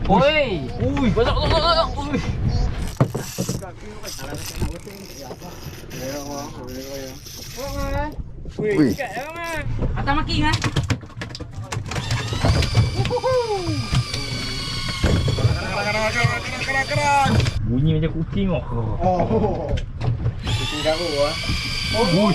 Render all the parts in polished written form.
Oi. Ui, besar. Ui. Wih. Atas maki kan? Bunyi macam kucing oh. Oh. Kucing kau ah. Oh.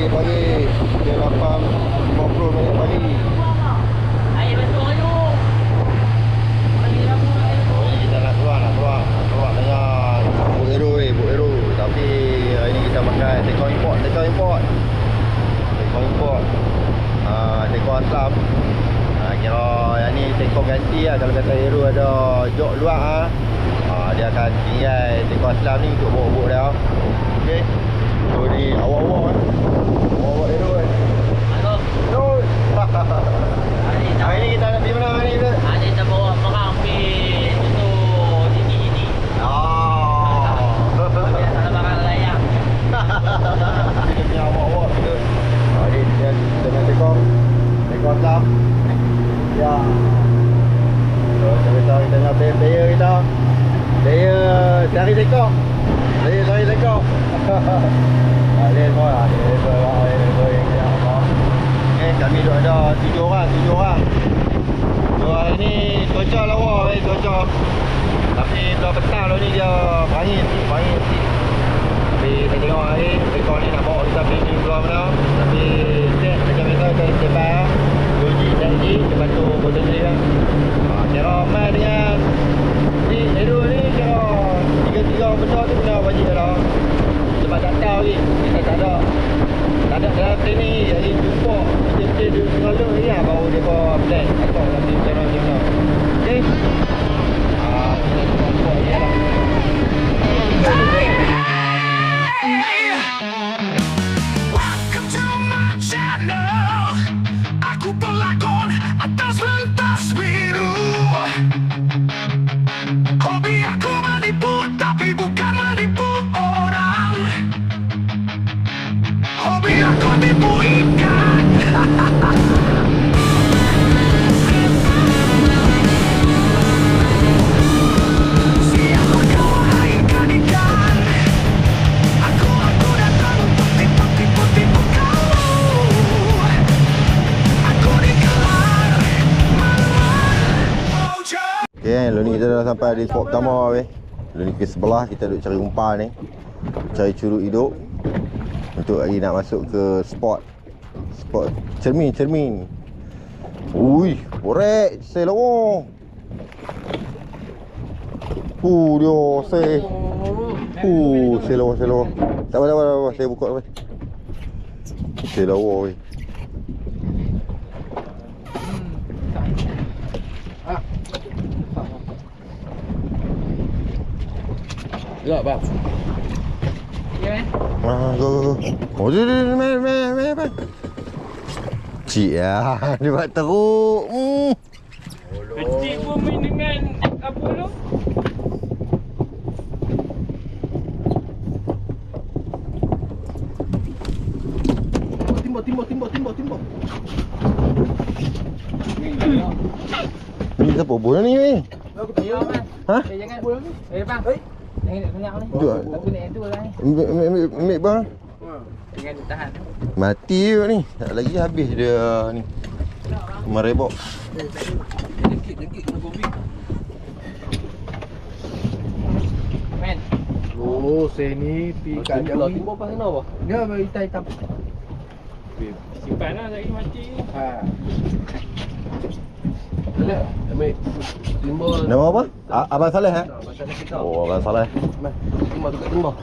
Pagi. Dia 8.50 minit pagi. Air betul tu. Oh, ini kita nak keluar dengan Bu Hero. Tapi hari ni kita pakai tekong import. Tekong aslam. Kira yang ni tekong ganti lah. Kalau kata Hero ada jok luar dia akan tinggal tekong aslam ni untuk bobok dia. Okey. So ni awak-awak Hero Hero. Hari ni kita nak pergi mana hari ni? Ada kita bawa perang pergi tutup sini. Ada barang layak. Kita punya awak-awak kita. Ni dia dengan tekong aslam. Ya. So kita nak player kita. Player cari tekong. Dia semua lah. Kami duduk ada 7 orang. So hari ni cuaca lawa cuaca. Tapi belah petang ni dia bangin sikit. Tapi saya tengok hari tekong ni nak bawa kita pergi keluar mana. Tapi macam biasa kita sebar Yoji, Tanji, lepas tu botol sendiri kan. Kira mai dengan ni Edo ni kira tiga besar tu kena wajib dah. Sebab tak tahu lagi. Kita tak ada dalam plan ni. Jadi jumpa betul-betul dia selalu ni lah baru dia buat plan. Tak tahu nanti cara macam mana. Okay. Kita jumpa je lah. Welcome to my channel. Aku pelakon atas pentas biru. Hobi aku menipu, tapi bukan menipu orang. Hobi aku menipu ikan. Siapa kau wahai ikan-ikan? Aku datang untuk tipu kau. Aku dikelar Mojo. Okay, lalu ni kita dah sampai di spot pertama weh. Lalu ni ke sebelah kita duk cari umpan ni. Cari curug hidup. Untuk hari nak masuk ke spot cermin. Ui, korek saya lawa. Dia saya lawa. Tak apa. Saya buka weh. Saya lawa weh. Ya, bang. Ya, man. Go. Oh, main. Cik ya, dia buat teruk. Kecil pun main dengan apa tu? Timbuk. Ni siapa bola ni weh? Ya, man. Ha? Jangan bola ni. Bang. Jangan nak kenyak ni. Duduk. Aku naik tu lah ni. Ambil bang. Jangan tahan. Mati juga ni. Tak lagi habis dia ni. Merebok. Dengkit kena kopi. Man. Oh, saya ni pi kat jauh. Timbul pas sana apa? Dia hitam. Simpan lah lagi mati. Ha. Boleh. Ambil timbul. Nama apa? Abang Saleh Masalah kita. Oh, Abang Saleh. Timbul tukar timbul.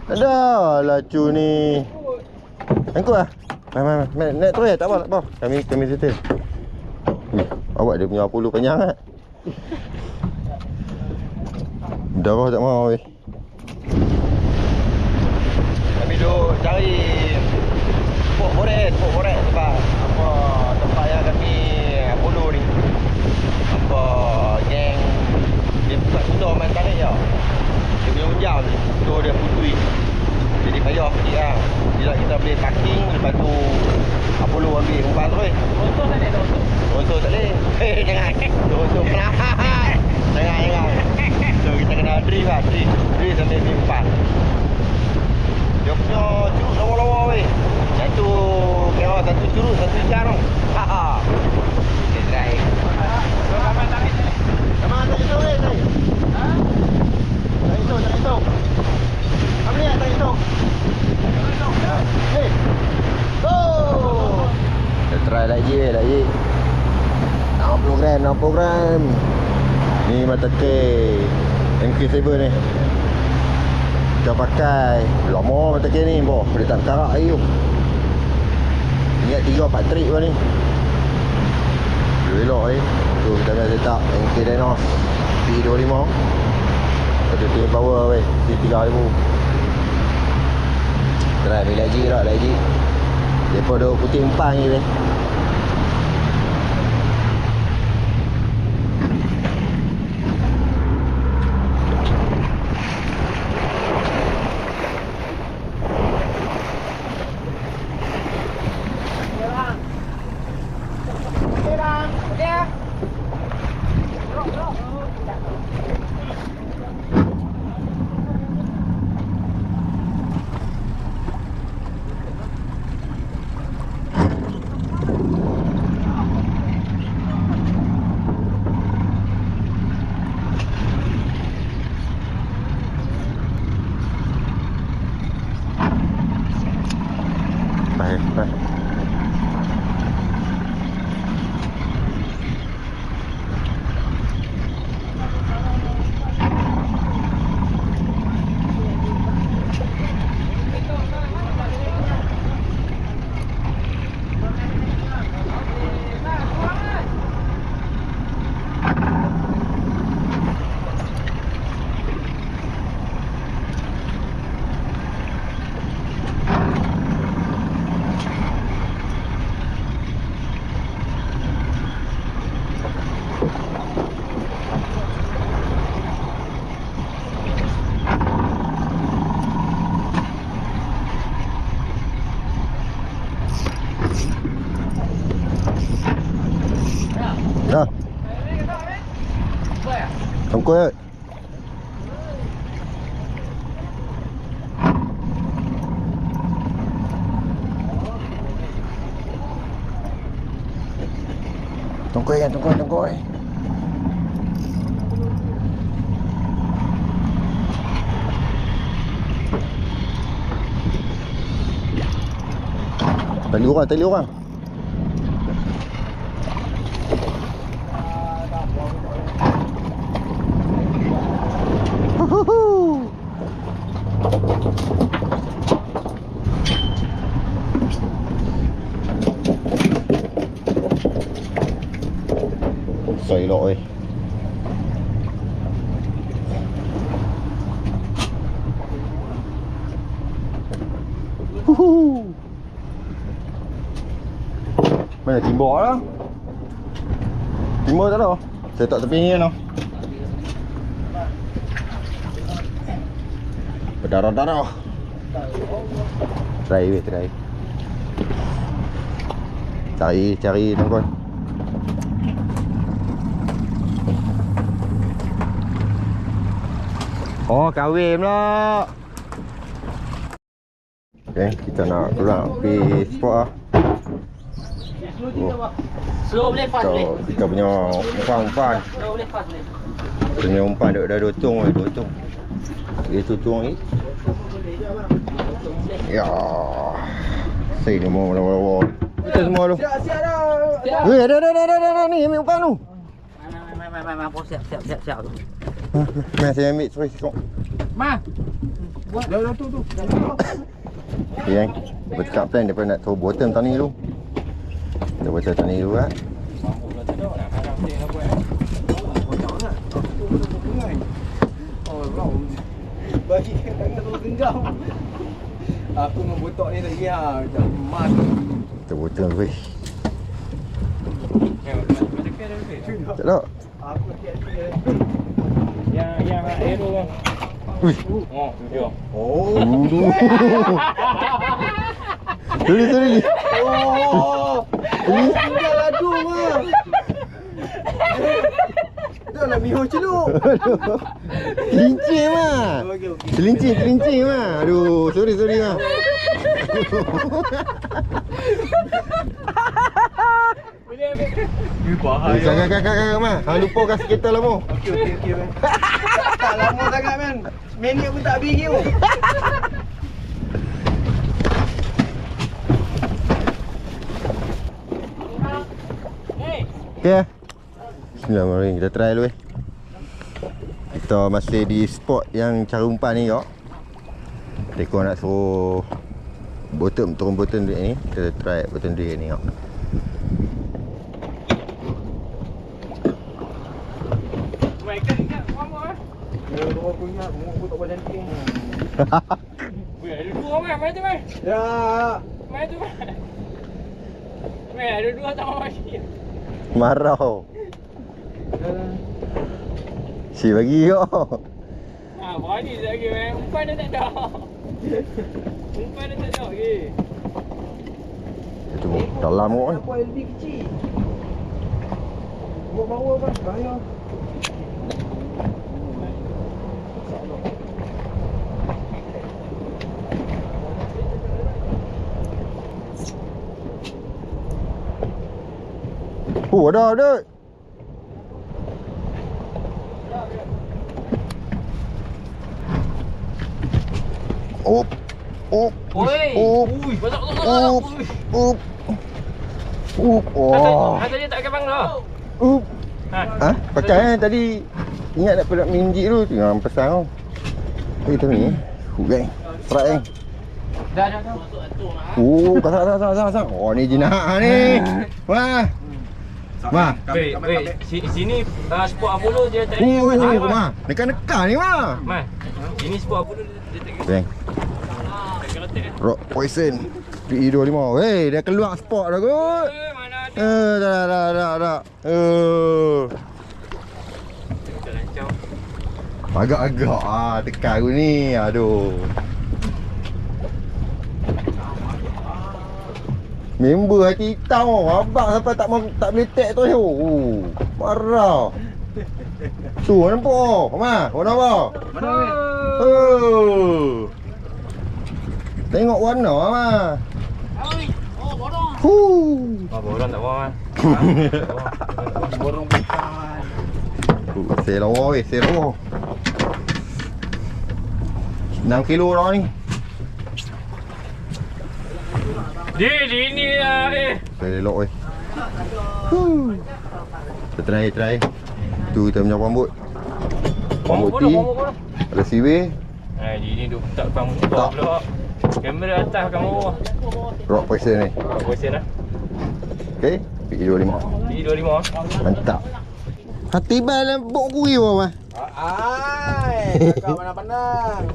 Ada lacu ni. Angkut lah. Main. Naik terus tak apa. Kami settle. Awak dia punya Apollo panjang kan? Darah tak mau weh. Kami duk cari pok boret sebab apa tempat yang kami Apollo ni. Apa geng dia bukan sudah main tarik je. Dia punya jam ni. So dia putui. Jadi payah sikit lah. Bila kita boleh parking, lepas tu apa lu ambil umpan tu eh. Motor tak ada, motor. Motor tak boleh. Jangan. Motor perlahan. Jangan. So kita kena drift lah. Drift sambil ambil umpan. Dia punya curut lawa-lawa weh. Satu kira satu curut, satu jarang. Haha. Kita drive. Sama tarik ni. Sama tak hitung weh tadi. Ha? Tak hitung. Apa ni tak hitung? Hei. Go. Kita try lagi. Nak program. Ni mata K MK7 ni. Kita pakai lama mata K ni, boh. Boleh tak karak lagi tu. Ingat 3-4 trip pun ni. Elok ni. Tu kita nak letak MK Dinos P25. Satu team power weh, C3000. Try lagi. Depa dah putih umpan ni weh. Baik. Dah. Tunggu ya. Tunggu. Tali orang. Xoay lội. Mana timbuk lah. Timbuk tak ada. Saya tak tepi ni no. Berdarah-darah. Try. Cari tuan-tuan. Oh, kahwin pula. Okay, kita nak keluar pergi spot lah. Slow boleh, fast boleh. Kita punya umpan. Slow boleh, fast boleh. Kita punya umpan dah 2 tung. Dia tutung ni. Ya. Saya ni mau lawa-lawa. Kita semua tu. Siap dah. Weh, ada ni ambil umpan tu. Mana, siap tu. Mai saya ambil sekok. Ma. Dah tu. Okay, kan. Bercakap plan daripada nak tahu bottom tani dulu. Kita bottom tani dulu kan. Bagi kata genggam. Aku dengan botok ni lagi ha, macam emas. Kita bottom weh. Tak tak. Aku hati-hati. Yang aero kan. Wih. Oh, tu dia. Oh. Sorry. Oh. Tinggal ladu mah. Dah lah Miho celup. Kelinci mah. Okey. Kelinci mah. Aduh, sorry mah. Kakak mah. Hang lupa kasih kereta lama. Okey man. Tak lama sangat man. Minit pun tak habis lagi tu. Okay. Bismillahirrahmanirrahim. Kita try dulu Kita masih di spot yang cara umpan ni kok. Teko nak suruh turun bottom duit ni. Kita try bottom duit ni kok. Mai kan ingat orang ah. Aku punya aku tak boleh cantik. Weh, ada dua mai tu mai. Ya. Mai tu mai. Weh, ada dua tak mau lagi. Marau. Si bagi kok. Berani sekejap lagi mai. Umpan dah tak ada. Umpan dah tak ada lagi. Itu dalam kok ni. Apa LB kecil? Buat bawa bang, bahaya. Oh, ada. Up. Oi. Ui, banyak. Oh. Ada dia tak kebang dah. Ha? Pakai tadi. Ingat nak minjik tu. Tengah pesan kau. Tu ni. Gang. Serat gang. Dah. Oh, tak. Oh, ni jinak ni. Wah. Ma. Weh, sini sport Apollo dia tak ada. Ma. Nekan ni, Ma. Mai. Ini sport Apollo dia tak ada. Gang. Kalau tak Rock Poison PE25. Hey, dia keluar sport dah kot. mana ada. Tak. Tak lancar. Agak-agak tekan aku ni. Aduh. Member hati hitam abang sampai tak boleh tag tu. Marah. Tu nampak. Ma, warna apa? Mana weh? Tengok warna Ma. Borong tak mau ah. Borong bukan. Saya lawa. 6 kilo dah ni. Dia ini Saya elok weh. Kita try. Tu kita punya rambut. Rambut T. Ada CB. Ini duk tak pang bawah pula. Kamera atas kat bawah. Rock Poison ni. Poison lah. Okey, PE25. PE25. Mantap. Hati bal lembut kuri apa mah? Ai, kakak pandang-pandang.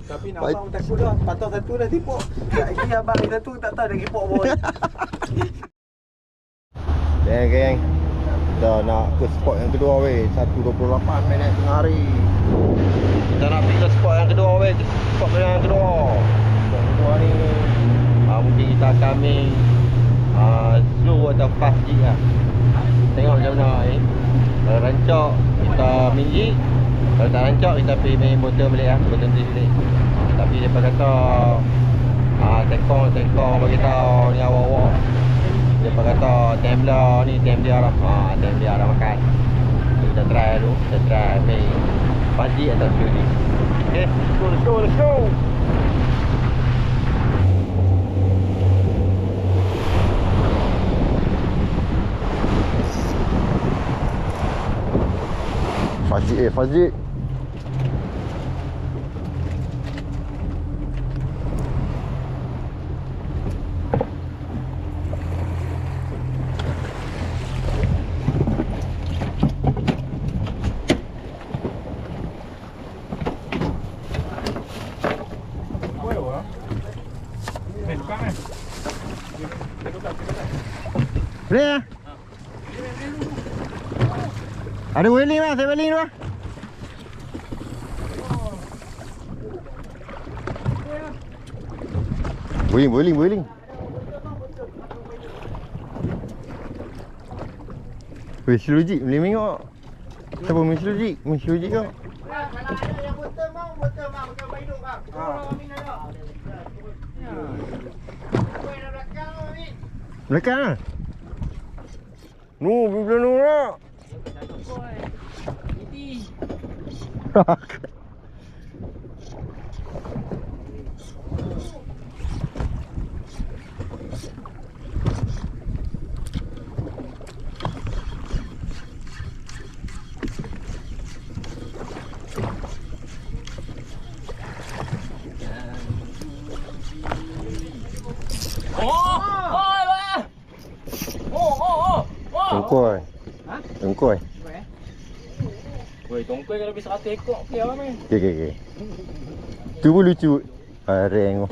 Tapi nak abang takut dah. Patah satu dah tipuk. Lagi abang ni satu tak tahu dah kipuk bawah. Geng. Kita nak ke spot yang kedua weh. 1:28 minit tengah hari. Kita nak pergi ke spot yang kedua weh. Spot yang kedua. Spot kedua ni mungkin kita akan ambil slow atau fast jig lah. Tengok macam mana eh. Kalau rancak kita minji. Kalau tak rancak kita pergi main motor balik lah. Motor balik. Tapi dia kata tekong bagi tahu ni awak-awak. Dia kata time dia dah. Time dia dah makan. Kita try dulu. Kita try main fast jig atau slow jig. Okay, let's go. Fazit. Boleh lah. Ada wheeling lah, saya wheeling tu lah. Boiling. Weh, slow jeep, boleh tengok. Siapa main slow jeep? Main slow jeep kau? Kalau ada yang botol mau, botol bayi duk bang. Belakang lah. No, pergi belakang lah. Tongkoi. Ha? Tongkoi. Weh, tongkoi kalau lebih 100 ekor okey lah main. Okay. Tu pun lucu. Areng.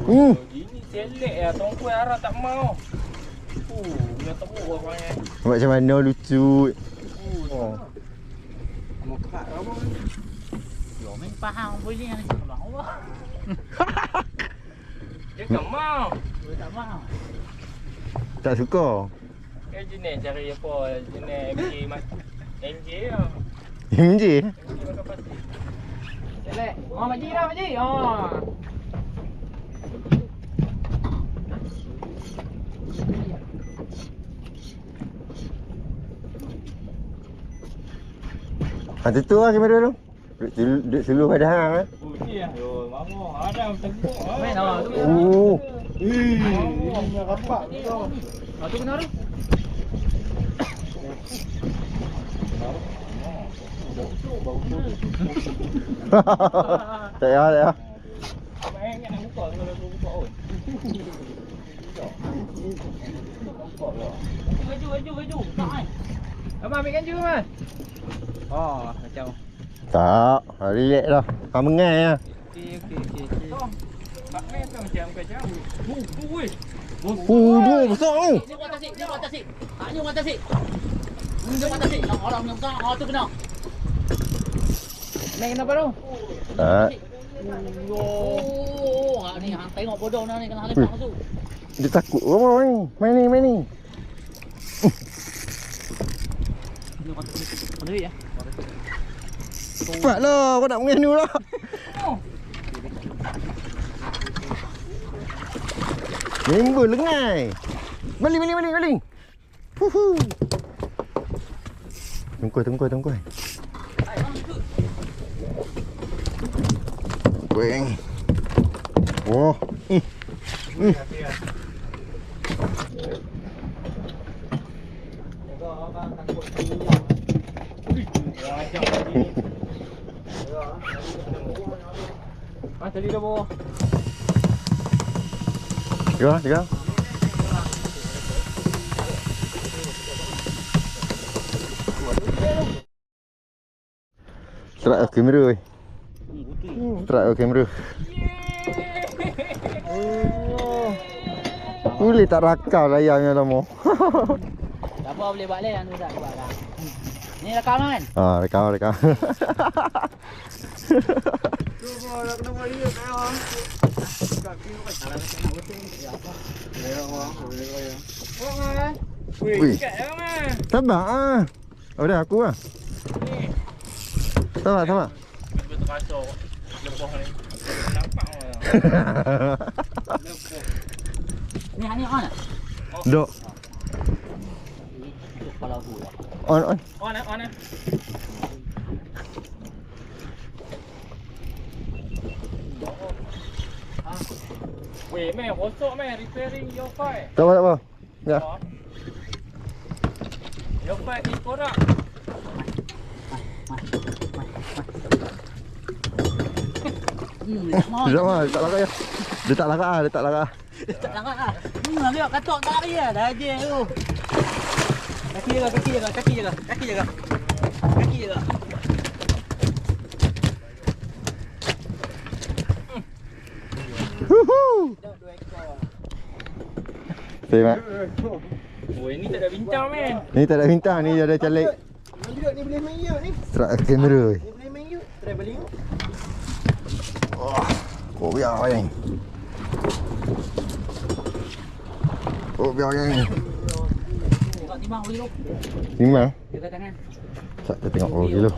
Ini selek ya tongkoi arah tak mau. Dia teruk orangnya. Macam mana lucu. Mokak apa? Yo main faham boleh yang nak bang Allah. Dia tak mau. Dia tak mau. Tak suka. Jenis cari apa? Jenis MJ lah. MJ? MJ makan pasir. Selek. Oh Mak Ji dah Mak Ji. Oh. Tutup lah kamera tu. Duduk seluruh pada hang lah. Bunyi lah. Yo, mama. Ada tengok. Main awak tu. Oh. Ini rapat tu. Tu kena tu. Tak payah. Main nak buka kalau aku buka pun. Baju. Tak kan? Abang ambil kanju mas. Oh, macam. Tak. Relax lah. Kau mengai lah. Okey. Tak main tu macam. Woi. Dua besar tu. Dia buat tasik. Taknya buat tasik. Dia buat tasik. Orang yang besar. Oh tu kena. Main kenapa tu? Tak. Oh, ni hang tengok bodoh ni kena lepas masuk. Dia takut apa ni? Main ni. Ni buat tasik. Mana ya? Cepat lah. Kau nak mengendu lah. Member lengai. Balik. Huhu. Tungkoi. Weng. Wah. Tadi dah bawah. Tiga. Serak kamera weh. Serak kamera. Boleh tak rakam layarnya lama. Tak apa boleh buat lain tu tak buat dah. Ni rakam kan? Rekam. Cuba nak kena buat dia kau. Kat kini kan salah nak betul ni apa? Ya Allah, boleh ya. Oh mas. Wih. Wih, kat dah mas. Sabar ah. Oh dah aku lah. Ni. Sabar. Betul kacau. Lepas ni. Nampak orang. Ni on ah. Dok. Kepala aku lah. On. On. Weh, meh, rosak meh, repairing your file. Tak apa. Ya. Your file is corrupt. Tak mau. Sekejap lah, tak larat ya. Dia tak larat. Tak langgar ah. Lihat katok tak lari dah. Dah je tu. Kaki jaga. Huhu. Selamat. Weh, ni tak ada bincang men. Ni tak ada bintang, ni ada calik. Ni boleh main yuk ni. Serak kamera. Ni boleh main yuk. Try balik yuk. Oh biar yang. Oh biar yang. Tengok timbang kilo. Timbang? Jaga tangan. Tak kita tengok berapa kilo.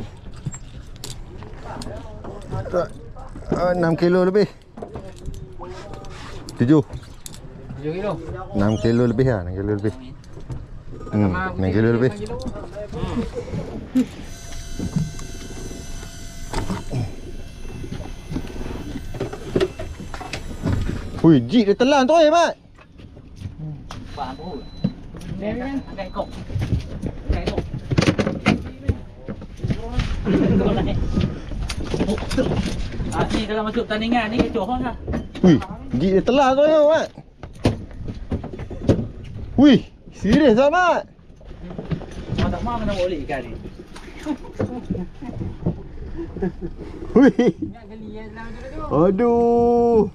6 kilo lebih. 7 7 kilo. 6 kilo lebih lah, 6 kilo lebih. 6 kilo lebih. Hui, jik dia telan tu Mat. Bang tu. Angkat kok. Angkat kok. Ni kalau masuk tandingan ni kecoh lah. Hui, jik dia telan tu Mat. Hui, serius lah Mat. Mau tak mau kena boleh ikan ni. Hui. Ingat geli yang dalam tu tu. Aduh.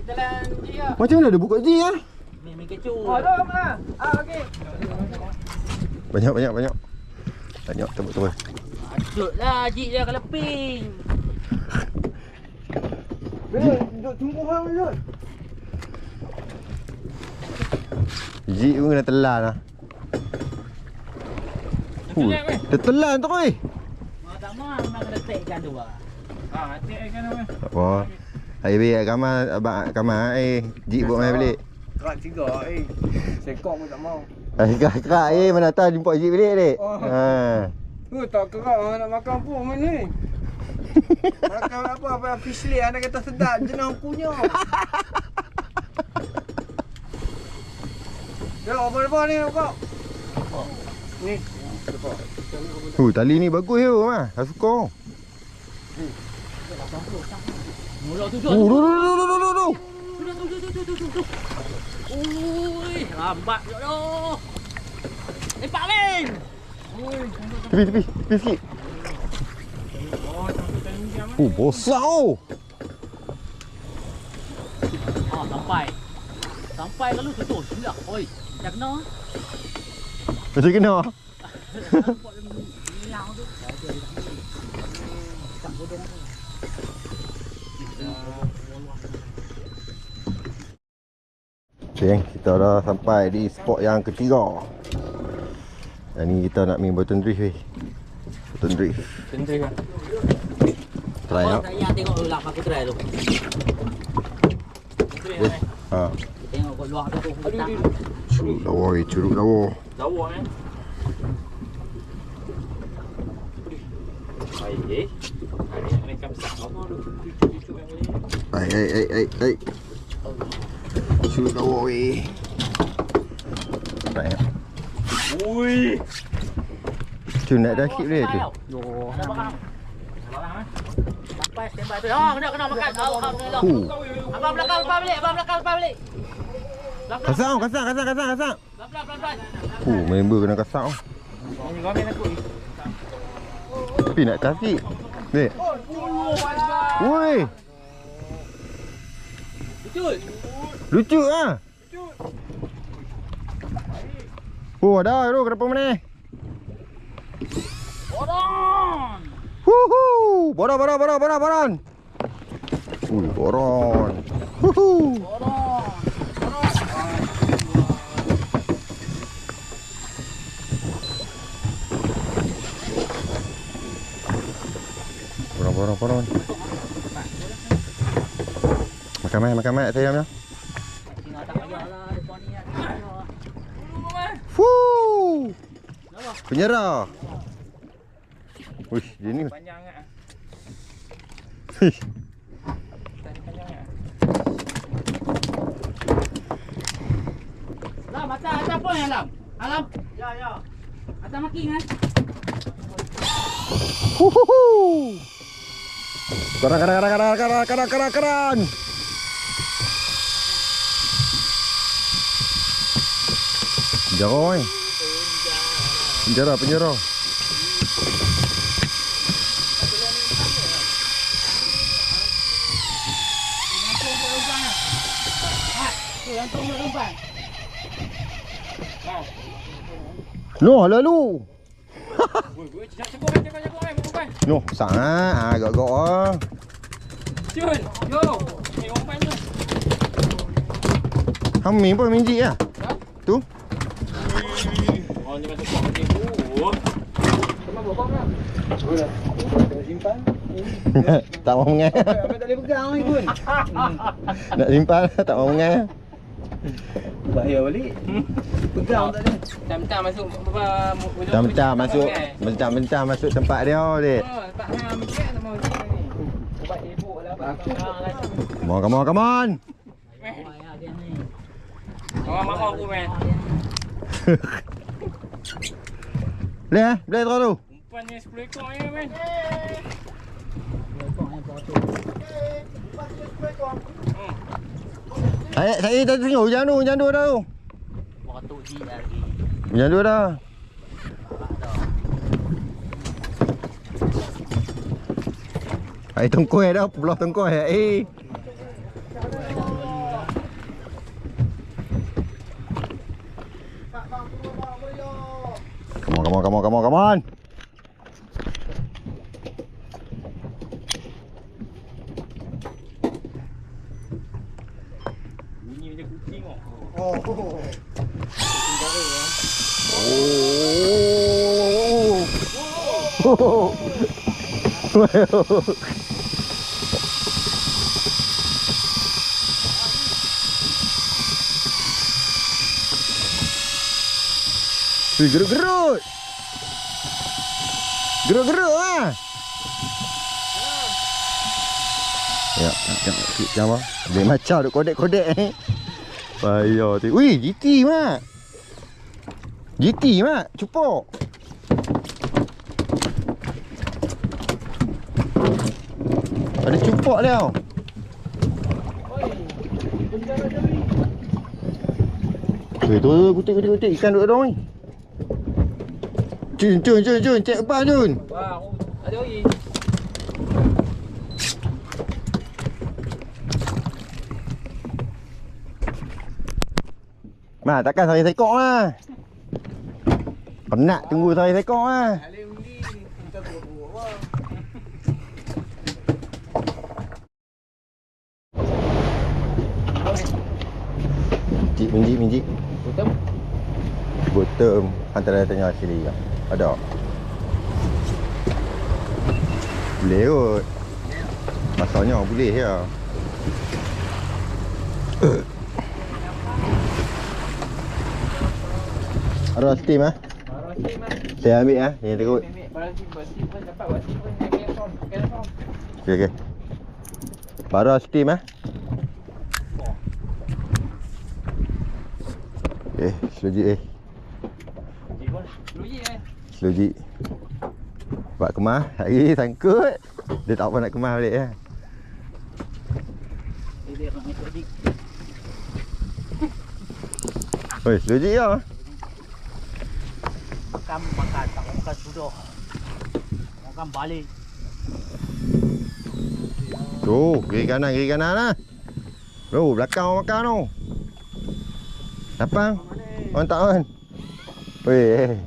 Telan G lah. Macam mana dia buka jik ah? Ni main kecoh. Oh, dah mana? Okey. Banyak. Banyak tebak-tebak. Acut lah jik dia keleping. Duduk tunggu hang Jod. Jik pun kena telan lah. Dia telan tu oi. Mau tak mau memang kena take ikan tu lah. Nanti ikan apa? Tak apa. Air biar kamar abang kamar jik buat main balik. Kerak 3 Sekok pun tak mau. Kerak mana tahu jumpa jik balik dik. Oh. Ha. Tak kerak nak makan pun mana ni. Makan apa fish lay anda kata sedap jenang punya. Ya, apa ni kau? Ni. Tali ni bagus je mah. Aku suka. Mula tu Tu. Ui, lambat je doh. Lepak Min. Tepi sikit. Besar oh. Sampai lalu tutup sudah. Oi, dah kena. Macam kena. Hilang tu. Okay, kita dah sampai di spot yang ketiga. Yang ni kita nak main button drift weh. Button drift. Tentang kan. Try tengok. Saya tengok ulang aku try tu. Ha. Tengok kat luar tu tu. Curug lawa. Lawa kan. Baik. Hari mereka besar apa tu? Cucuk yang boleh. Ai. Curug lawa weh. Try. Ui. Cun nak dah keep dia tu. Yo, ada barang. Sampai standby tu. Oh, kena makan. Alhamdulillah. Abang belakang lepas balik. Kasang. Pelan-pelan. Member kena kasang. Ini kau main aku. Tapi nak kasih. Dek. Woi. Betul. Lucu ah. Oh, ada tu kenapa mana? Boron. Boron. Boron. Boron. Makan mai saya amnya. Tinggal tak payahlah depan ni. Penyerah. Wih, dia ni. Panjang ah. Wih. Panjang ah. Lam, atas apa yang Lam? Alam? Ya. Atas makin kan? Karan. Penjara. Gantung umpan. No, lalu. Woi, jago umpan. Noh, sangat. Agak-agak ah. Cun, yo. Umpan tu. Haming pun minjik lah. Tu. Oh, jangan tekuk ni. Sama bokong lah. Simpan. Tak mau mengai. Abang tak boleh pegang ni pun. Nak simpan tak mau mengai. Bahaya balik. Pegang tak ada. Mentah masuk Mentah masuk tempat dia, Dik. Oh, tak hang mikir tak mau cakap ni. Ubat ibu lah. Come on. Mama aku men. Boleh terus tu. Umpan ni 10 ekor ni men. Saya dah tengok hujan tu dah tu. Beratuk ji lagi. Hujan tu dah. Ai tongkoi dah, belah tongkoi. Come on. Bunyi macam kucing kau. Gerut. Gerut lah. Ya, jangan. Dia macam duk kodek-kodek ni. Payah tu. Wih, GT mak. Cupok. Ada cupok dia. Tu kutik ikan duk dong ni. Cun, cek apa Jun? Wah, ada lagi. Mak, takkan saya sekok lah. Penat tunggu saya sekok lah. Alih undi kita buruk apa. Minjik. Bottom antara tengah sini lah. Ada. Boleh kot. Masalahnya boleh ya. Ada steam ah? Saya ambil ah, yang teruk. Basi pun dapat basi pun kena form. Okey. Baru steam ah. Selujik Selujik buat kemas hari sangkut. Dia tak apa nak kemas balik ya. Oi, selujik ya. Makan tak makan sudah. Makan balik. Tu, kiri kanan lah. Tu, belakang orang makan tu. Lapang. Orang tak on. Weh.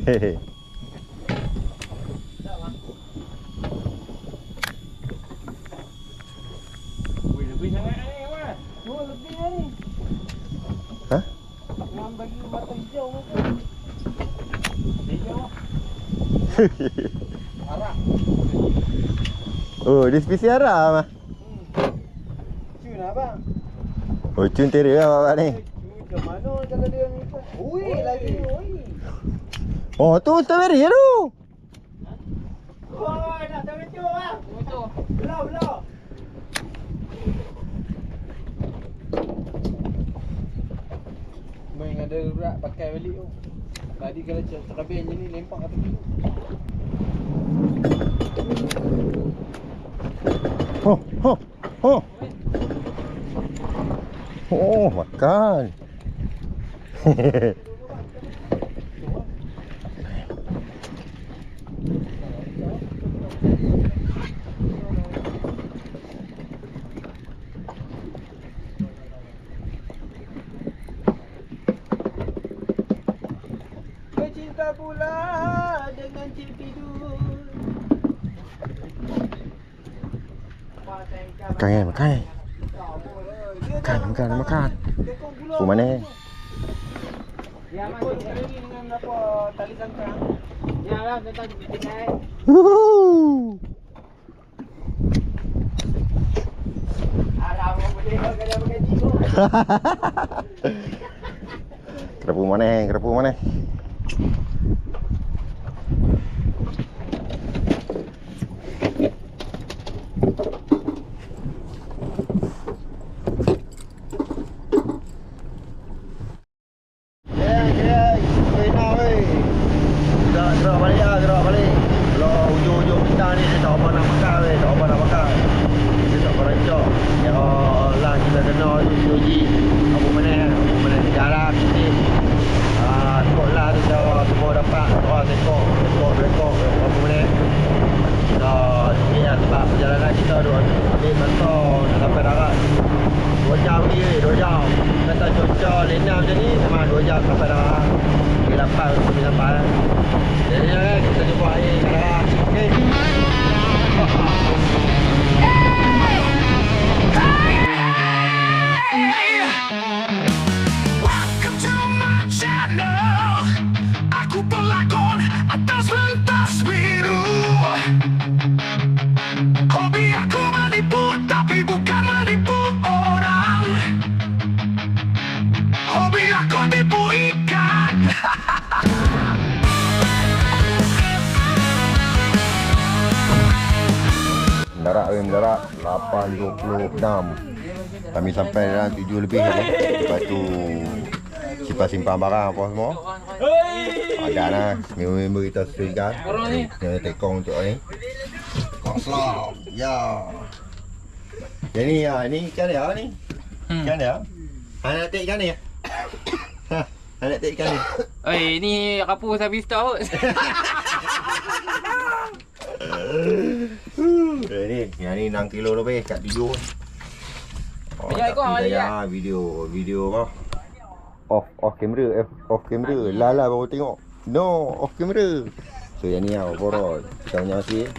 Hehe. Lebih sangat ni kawan. Oh, lebih ni. Hah? Nak bagi mata hijau ke? Hijau. Arak. Oh, dia spesial Arab mah. Cun abang. Oh, cun tera lah bapak ni. Macam mana kalau dia ni? Ui lagi. Oh, tu strawberry tu. Oh, nak tomato ah. Betul. Belah. Main ada berat pakai balik tu. Tadi kalau terabih je ni lempak kat tepi. Oh, makan. Cinta pula dengan tidur. Makan makan. Makan. So mana? Ya, masuk lagi dengan apa tali sangkang. Ya lah, datang di tinggal. Kerapu mana? Gerak balik. Kalau ujung-ujung kita ni dia tak apa nak makan weh, tak apa nak makan. Dia tak berancak. Ya Allah, kita kena uji apa mana jarak sikit. Ikutlah tu cara semua dapat. Tekok apa mana. Dah sebab perjalanan kita ambil masa nak sampai darat 2 jam ni, 2 jam. Kata cuaca lena macam ni memang 2 jam sampai darat. Dia dapat untuk sampai. Jadi kita jumpa air kat darat. Okey. Welcome to my channel. Aku pelakon atas pentas biru. Hobi aku menipu, tapi bukan menipu orang. Hobi aku tipu ikan. Mendarat 8.26. Kami sampai dalam 7 lebih apa. Lepas tu simpan barang apa semua. Ada lah member kita sesuaikan. Kena tekong untuk ni. Koslam. Ya. Jadi ni ikan dia ni. Ikan dia. Nak take ikan ni. Nak take ikan ni. Oi, ni rapu habis stok. Yang ni 6 kilo lebih kat 7. Banyak ekor mari ya. Video apa? Off camera. Lala baru tengok. No, off camera. So yang ni lah overall. Kita punya hasil.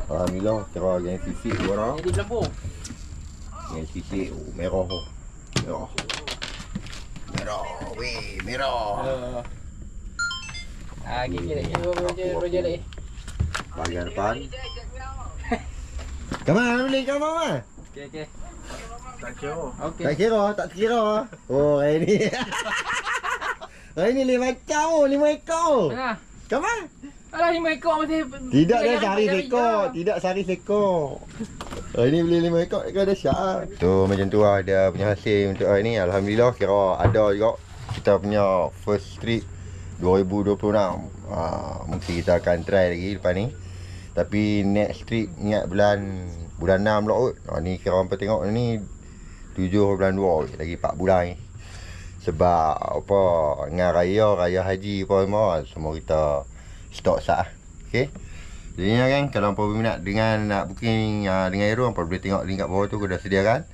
Alhamdulillah kira yang sisik orang. Jadi belembung. Yang sisik merah. Merah. Roger lagi. Bahagian depan. Kamu beli kamu mah? Okey. Tak kira. Oh, hari ni. Hari ni 5 ekor. Mana? Kamu? Alah 5 ekor masih. Tidak dah sehari sekor. Hari ni beli 5 ekor dah dahsyat. So macam tu lah dia punya hasil untuk hari ni. Alhamdulillah kira ada juga kita punya first trip 2026. Mungkin kita akan try lagi lepas ni. Tapi next trip ingat bulan 6 lah kot. Ni kira orang tengok ni 7 bulan 2 lagi 4 bulan ni. Sebab apa dengan raya haji apa semua kita stok sah. Okey. Jadi kan kalau hangpa berminat dengan nak booking dengan Aero, hangpa boleh tengok link kat bawah tu aku dah sediakan.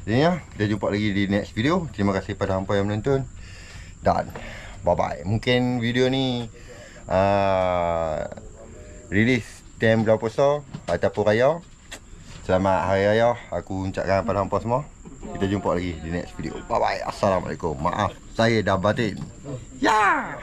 Jadi kita jumpa lagi di next video. Terima kasih pada hangpa yang menonton. Dan bye bye. Mungkin video ni release time bulan puasa ataupun raya. Selamat Hari Raya aku ucapkan pada hangpa semua. Kita jumpa lagi di next video. Bye bye. Assalamualaikum. Maaf saya dah batin. Ya.